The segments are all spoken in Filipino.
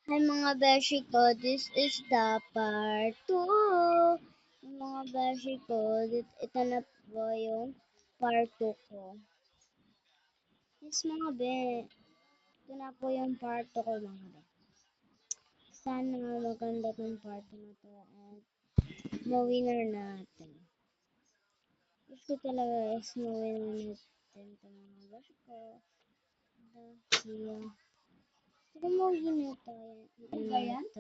Hi mga beshi ko, this is the part 2. Mga beshi ko, ito na po yung part 2 ko. Yes mga be, ito na po yung part 2 ko mga be. Sana maganda tong part 2 na to at ma-winner natin. Gusto talaga is ma-winner natin ito mga beshi ko. Dahil, sige mag-winner tayo. Ano ba yan? 6-9.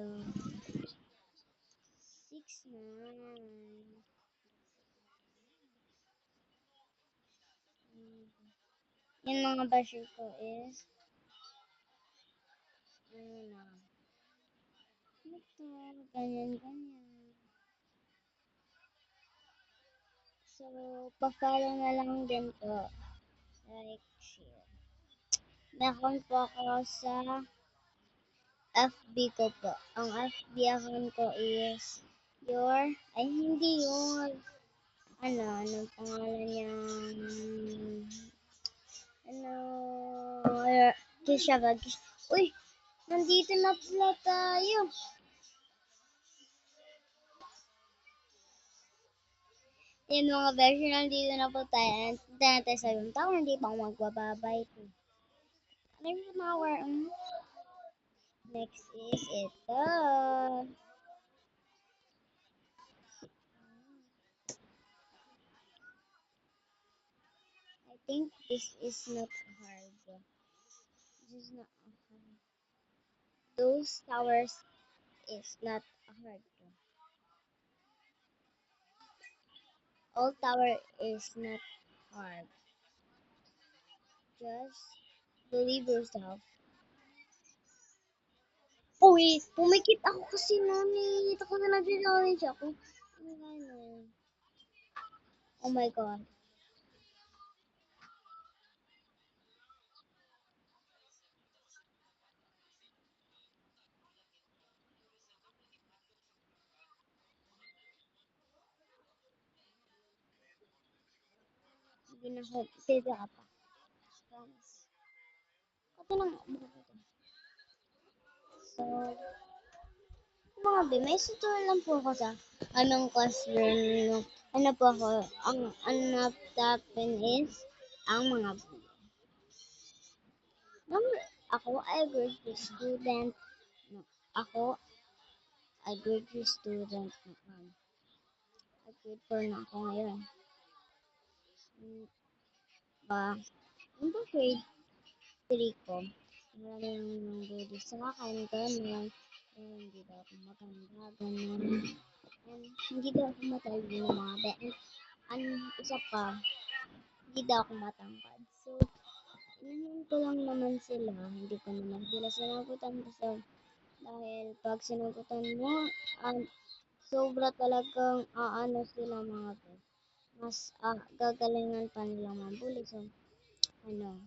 Yung mga basher ko is, ano na, ito, ganyan, ganyan. So, pa-follow na lang din po. Like, share. Meron po ako sa FB ko po. Ang FB account ko is ay hindi yun. Anong pangalan niya? Ano, Kisha Bag. Uy, nandito na pala tayo. Yan mga beshi, nandito na po tayo. Punta na tayo sa ibang tao, hindi pa ako magbababay. There's an hour. Next is ito. I think this is not hard. This is not hard. Those towers is not hard. All tower is not hard. Just believe yourself. Oh wait, pumikit ako kasi nani. Ako na nag-challenge ako. Ano? Oh my god. Hindi na ako. Tita ka pa. Promise. Kasi lang. So, mga be, may tutorial lang po ako sa anong classroom nung ano po ako, ang naptapin is ang mga bulo. Number, ako ay grade 2 student. No, ako ay grade 3 student. Ay grade 4 na ako ngayon. Ba, yung ba grade 3 ko, marami yung grade sa akin, ganun. Hindi daw ako maganda, ganun. And, hindi daw ako matalino ng mga be. And, isa pa, hindi daw ako matangkad. So, inanon ko lang naman sila. Hindi ko naman sila sinagutan kasi dahil pag sinagutan mo, sobra talagang aano sila mga be. Mas gagalingan pa nilang mambuli. So, ano,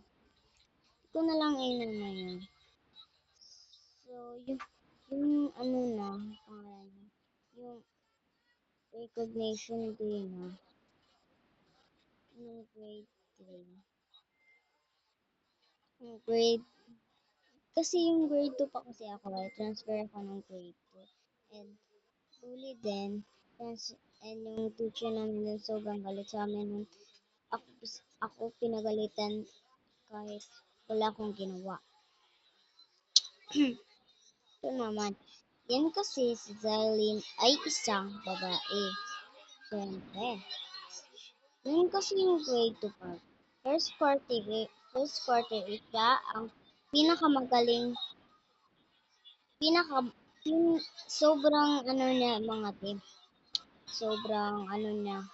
ko na lang inano yun. So, yung ano na, pangalan, yung recognition day na, ng grade 3. Yung grade Kasi yung grade 2 pa kasi ako, transfer ako ng grade 2. And bully din. And yung teacher namin dun sobrang galit sa amin. Ako, ako pinagalitan kahit wala akong ginawa. Ito naman. Yan kasi si Zalyn ay isang babae. Siyempre. Yan kasi yung grade 2 pa. First quarter siya ang pinakamagaling pinaka yung sobrang ano niya mga team. Sobrang ano niya,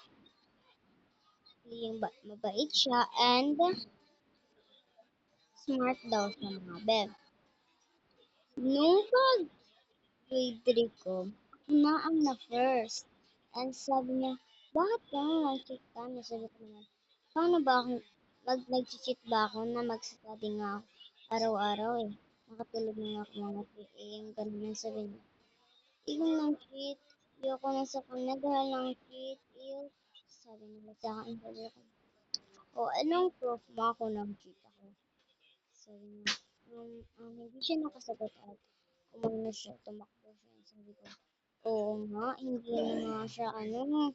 yung mabait siya and smart daw siya mga beb. Nung pag grade 3 ko, ako na ang na first. And sabi niya, bakit ka nag-cheat ka? Nasagot ko naman, paano ba ako, nag-cheat ba ako na mag-study nga ako araw-araw eh. Nakatulog na nga ako mga 3 AM, ganun ang sabi niya. Ikaw ng cheat, ayoko na sa kanya dahil ng cheat, ew. Sabi nila sa akin, sabi ko, o anong proof mo ako ng cheat ako? Sabi niya, hindi siya nakasagot at umano ano siya, tumakbo siya. Sabi ko, oo nga, hindi na nga siya ano,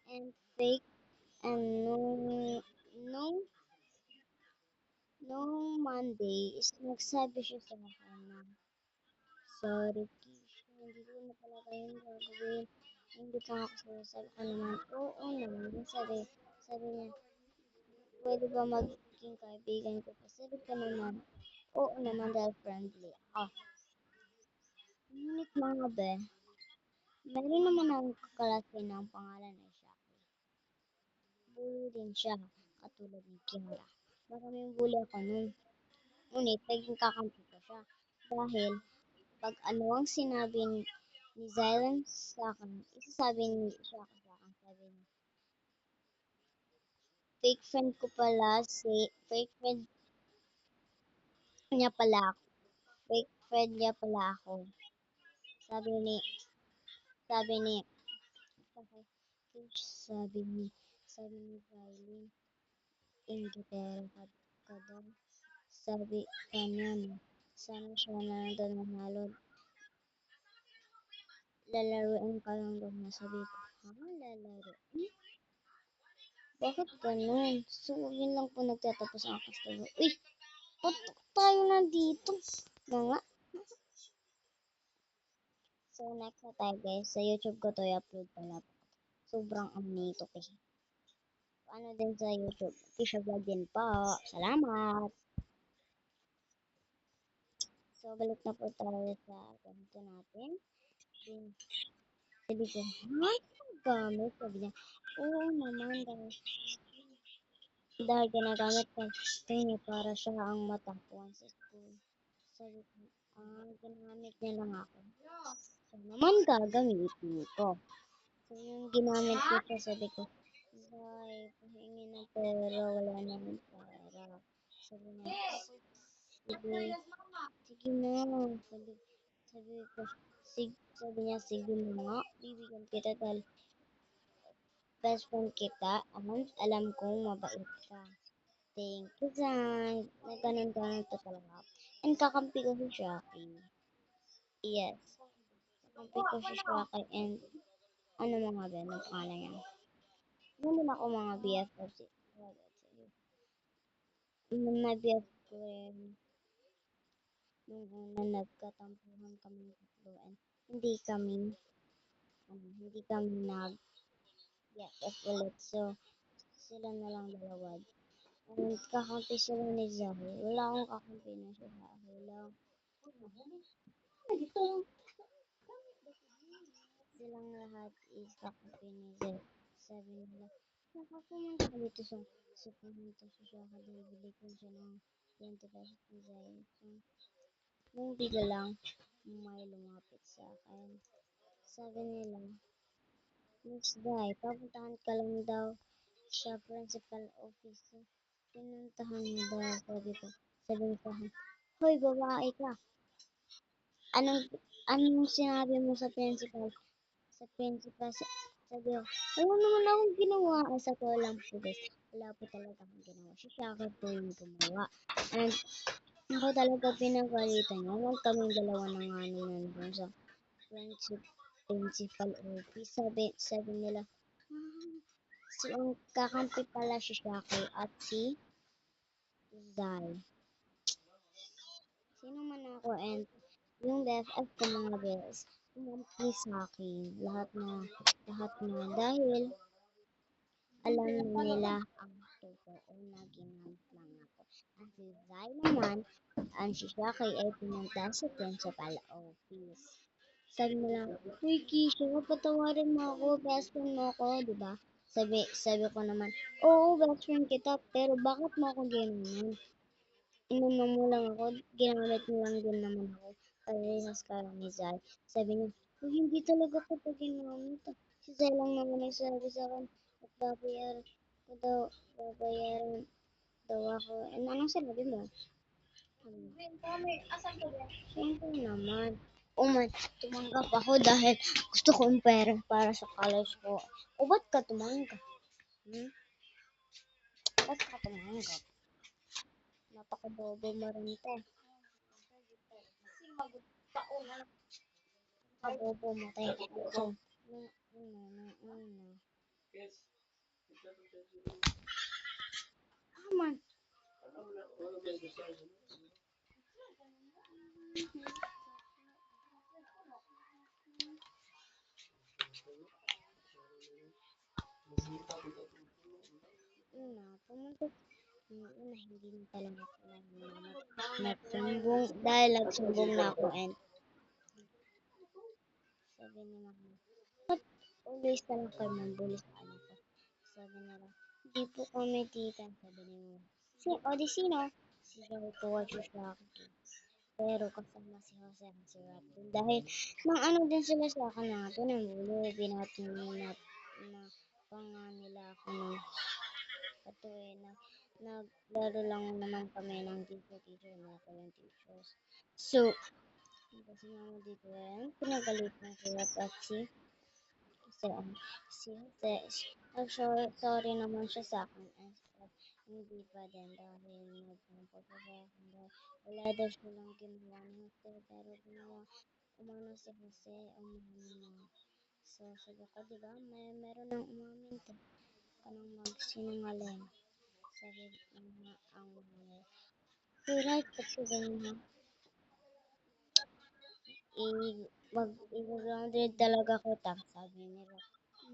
and fake, and nung Monday is nagsabi siya sa akin na, sorry, Keisha, hindi ko na talaga yun gagawin. Hindi ka ako sa'yo. Sabi ko naman, oo naman. Sabi niya, pwede ba maging kaibigan ko pa? Sabi ko naman, oo naman dahil friendly ako. Ngunit mga be, meron naman akong kaklase ng pangalan ay Shaki. Bully din siya, katulad ni Kiara. Maraming bully ako nun. Ngunit naging kakampi ko siya. Dahil pag ano ang sinabi ni Zylan sa akin, isasabi ni Shaki sa akin, sabi niya, fake friend niya pala ako. Fake friend niya pala ako. Sabi ni, sabi ni, sabi, sabi ni Riley, inggitera ka daw. Sabi kanya na, sana siya na nandun nanalo. Lalaruin ka lang daw na sabi ko, ha? Lalaro? Bakit ganun? So, yun lang po nagtatapos ang aking story. Uy! Patok tayo nandito. Mga. So, next na tayo guys. Sa YouTube ko to i-upload pala. Sobrang amnito kasi. Ano din sa YouTube. Fisher Vlog din po. Salamat! So, balik na po tayo sa ganito natin. Sabi ko, ha? Gamit? Sabi niya, oo naman dahil ginagamit ko niya para siya ang matakbuhan sa school. Sabi ko, ginamit niya lang ako. So, naman gagamitin ko. So, yung ginamit ko siya, sabi ko, Zay, pahingi ng pera, wala naman pera. Sabi niya, sige, sige na. Sabi ko, sabi niya, sige na nga, bibigyan kita dahil best friend kita, alam kong mabait ka. Thank you, Zay. Na ganun-ganun pa talaga. And kakampi ko si Shaki. Yes. Kakampi ko si Shaki and ano mga ba, ano pangalan niya? Ganun ako mga BFF. Mga BFF ko rin nung una nagkatampuhan kami tatlo and hindi kami nag BFF ulit. So, sila na lang dalawa. And kakampi sila ni Zahi. Wala akong kakampi na si Zahi. Silang lahat is kakampi ni Zahi. Sabi nila, pumunta ka dito sa pumunta sa Shaka dahil bili ko siya ng 20 pesos ni Zahi. So, nung bigla lang, may lumapit sa akin. Sabi nila, Miss Guy, papuntahan ka lang daw sa principal office. So, pinuntahan niya daw, sabi ko. Sabi niya sa akin, hoy, babae ka. Anong, anong sinabi mo sa principal? Sa principal, sabi ko, wala naman akong ginawa. Sa ko lang po guys, wala po talaga akong ginawa. Si Shaka po yung gumawa. And ako talaga pinagalitan niya. Huwag kaming dalawa na nga nandun sa principal office. Sabi nila, si ang kakampi pala si Shaki at si Zai. Sino man ako and yung BFF ko mga bes, kumampi sa akin. Lahat na dahil alam na nila ang totoo na ginamit lang ako. Ang si Zai naman, ang si Shaki ay pumunta sa principal office. Sabi nila, uy Kisha, patawarin mo ako, best friend mo ako, di ba? Sabi ko naman, oo, best friend kita, pero bakit mo ako ginanon? Inumang mo lang ako, ginamit mo lang din naman ako. Parehas ka lang ni Zai. Sabi niya, uy, hindi talaga kita ginamit. Si Zai lang naman nagsabi sa akin, at babayaran daw ako. And anong sinabi mo? Siyempre naman. Man, tumanggap ako dahil gusto ko yung pera para sa college ko. O ba't ka tumanggap? Hmm? Ba't ka tumanggap? Napakabobo mo rin te. Kabobo mo, te. So, nung man. Pumunta una, hindi na talaga sila nagsumbong dahil nagsumbong na ako and sabi ni mama, ba't always na lang kayo mambuli sa anak ko? Sabi nila, di po kami tita, sabi ni mama. O di sino? Si Joey po at si Shaki. Pero kasama si Jose at si Ratul. Dahil nang ano din sila sa akin na ito ng bulo, binati na panga nila ako ng patuloy na naglaro lang naman kami ng teacher na ako yung teachers. So, kasi mama dito yan, pinagalit ng surat at kasi si nag-sorry sorry naman siya sa akin and said, hindi pa din dahil nagpampo siya sa akin dahil wala daw siya lang ginawa ni Jose pero ginawa umano si Jose umano na. So, sabi ko, di ba, meron ng umamin ka nang magsinungaling. Sabi ang mga tunay kasi ganyan i-grounded talaga kita. Sabi nila,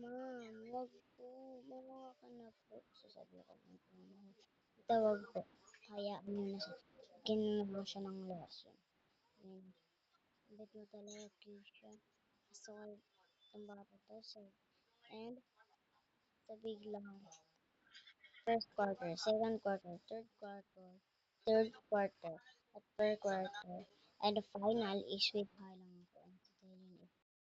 ma'am, wag po, mawawa ka na po. So sabi ko, tawag po. Hayaan mo na siya. Ginawa siya ng lesson. Yun. Bet mo talaga siya. So, itong bata to. So, and sa biglang first quarter, second quarter, third quarter, at third quarter. And the final is with Highland.